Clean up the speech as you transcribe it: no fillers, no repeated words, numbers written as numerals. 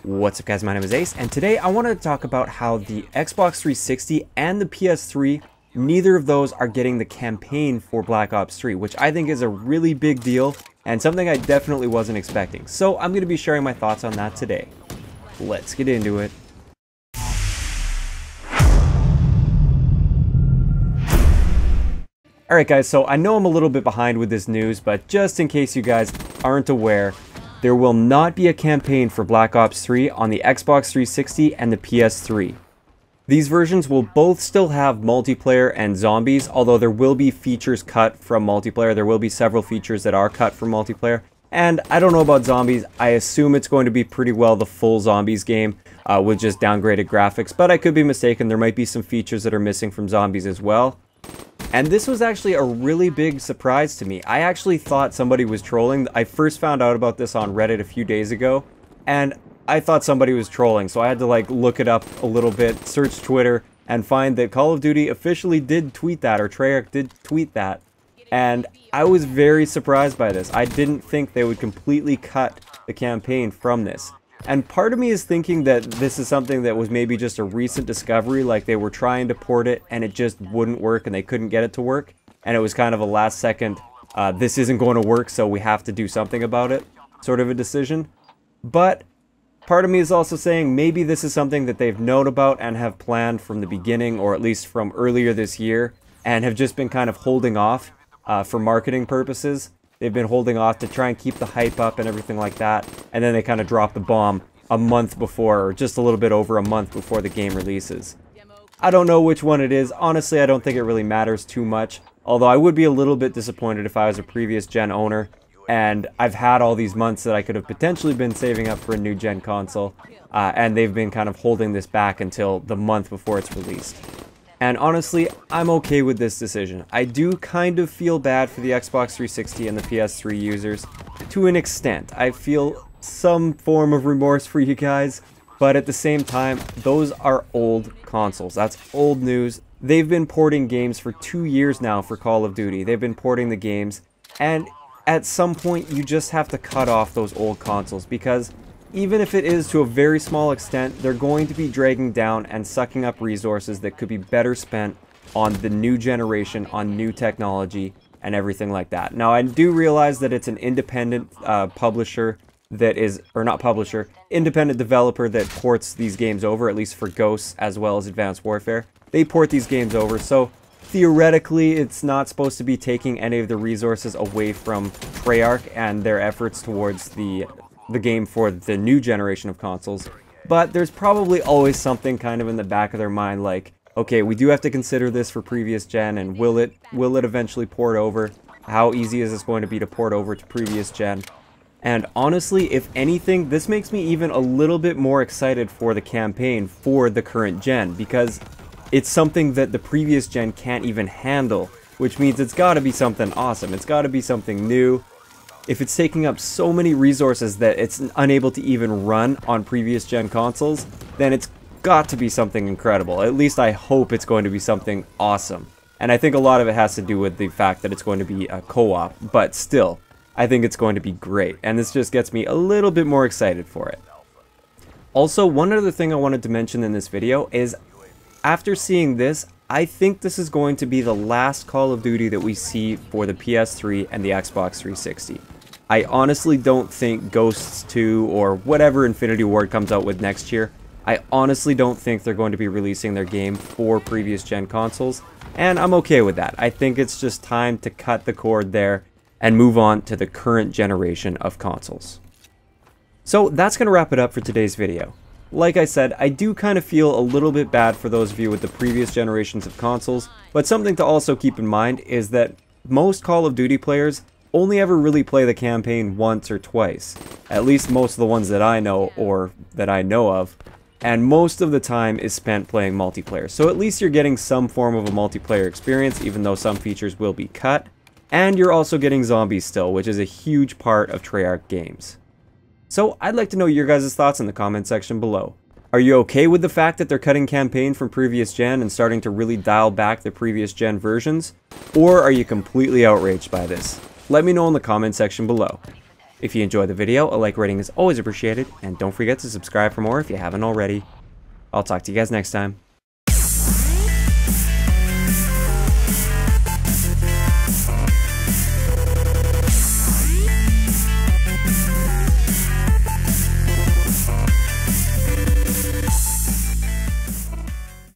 What's up guys, my name is Ace, and today I wanted to talk about how the Xbox 360 and the PS3, neither of those are getting the campaign for Black Ops 3, which I think is a really big deal, and something I definitely wasn't expecting. So I'm going to be sharing my thoughts on that today. Let's get into it. Alright guys, so I know I'm a little bit behind with this news, but just in case you guys aren't aware, there will not be a campaign for Black Ops 3 on the Xbox 360 and the PS3. These versions will both still have multiplayer and zombies, although there will be features cut from multiplayer. There will be several features that are cut from multiplayer. And I don't know about zombies. I assume it's going to be pretty well the full zombies game with just downgraded graphics, but I could be mistaken. There might be some features that are missing from zombies as well. And this was actually a really big surprise to me. I actually thought somebody was trolling. I first found out about this on Reddit a few days ago, and I thought somebody was trolling, so I had to look it up a little bit, search Twitter, and find that Call of Duty officially did tweet that, or Treyarch did tweet that. And I was very surprised by this. I didn't think they would completely cut the campaign from this. And part of me is thinking that this is something that was maybe just a recent discovery, like they were trying to port it and it just wouldn't work and they couldn't get it to work. And it was kind of a last second, this isn't going to work, so we have to do something about it, sort of a decision. But part of me is also saying maybe this is something that they've known about and have planned from the beginning, or at least from earlier this year, and have just been kind of holding off for marketing purposes. They've been holding off to try and keep the hype up and everything like that, and then they kind of drop the bomb a month before, or just a little bit over a month before the game releases. I don't know which one it is. Honestly, I don't think it really matters too much, although I would be a little bit disappointed if I was a previous gen owner, and I've had all these months that I could have potentially been saving up for a new gen console, and they've been kind of holding this back until the month before it's released. And honestly, I'm okay with this decision. I do kind of feel bad for the Xbox 360 and the PS3 users, to an extent. I feel some form of remorse for you guys, but at the same time, those are old consoles. That's old news. They've been porting games for 2 years now for Call of Duty. They've been porting the games, and at some point, you just have to cut off those old consoles, because even if it is to a very small extent, they're going to be dragging down and sucking up resources that could be better spent on the new generation, on new technology, and everything like that. Now, I do realize that it's an independent publisher that is, or not publisher, independent developer that ports these games over, at least for Ghosts as well as Advanced Warfare. They port these games over, so theoretically, it's not supposed to be taking any of the resources away from Treyarch and their efforts towards the game for the new generation of consoles. But there's probably always something kind of in the back of their mind like, okay, we do have to consider this for previous gen, and will it eventually port over? How easy is this going to be to port over to previous gen? And honestly, if anything, this makes me even a little bit more excited for the campaign for the current gen, because it's something that the previous gen can't even handle, which means it's got to be something awesome. It's got to be something new. If it's taking up so many resources that it's unable to even run on previous gen consoles, then it's got to be something incredible. At least I hope it's going to be something awesome. And I think a lot of it has to do with the fact that it's going to be a co-op, but still, I think it's going to be great. And this just gets me a little bit more excited for it. Also, one other thing I wanted to mention in this video is, after seeing this, I think this is going to be the last Call of Duty that we see for the PS3 and the Xbox 360. I honestly don't think Ghosts 2 or whatever Infinity Ward comes out with next year, I honestly don't think they're going to be releasing their game for previous gen consoles, and I'm okay with that. I think it's just time to cut the cord there and move on to the current generation of consoles. So that's going to wrap it up for today's video. Like I said, I do kind of feel a little bit bad for those of you with the previous generations of consoles, but something to also keep in mind is that most Call of Duty players only ever really play the campaign once or twice. At least most of the ones that I know, or that I know of, and most of the time is spent playing multiplayer. So at least you're getting some form of a multiplayer experience, even though some features will be cut, and you're also getting zombies still, which is a huge part of Treyarch games. So I'd like to know your guys' thoughts in the comment section below. Are you okay with the fact that they're cutting campaign from previous gen and starting to really dial back the previous gen versions? Or are you completely outraged by this? Let me know in the comment section below. If you enjoyed the video, a like rating is always appreciated, and don't forget to subscribe for more if you haven't already. I'll talk to you guys next time.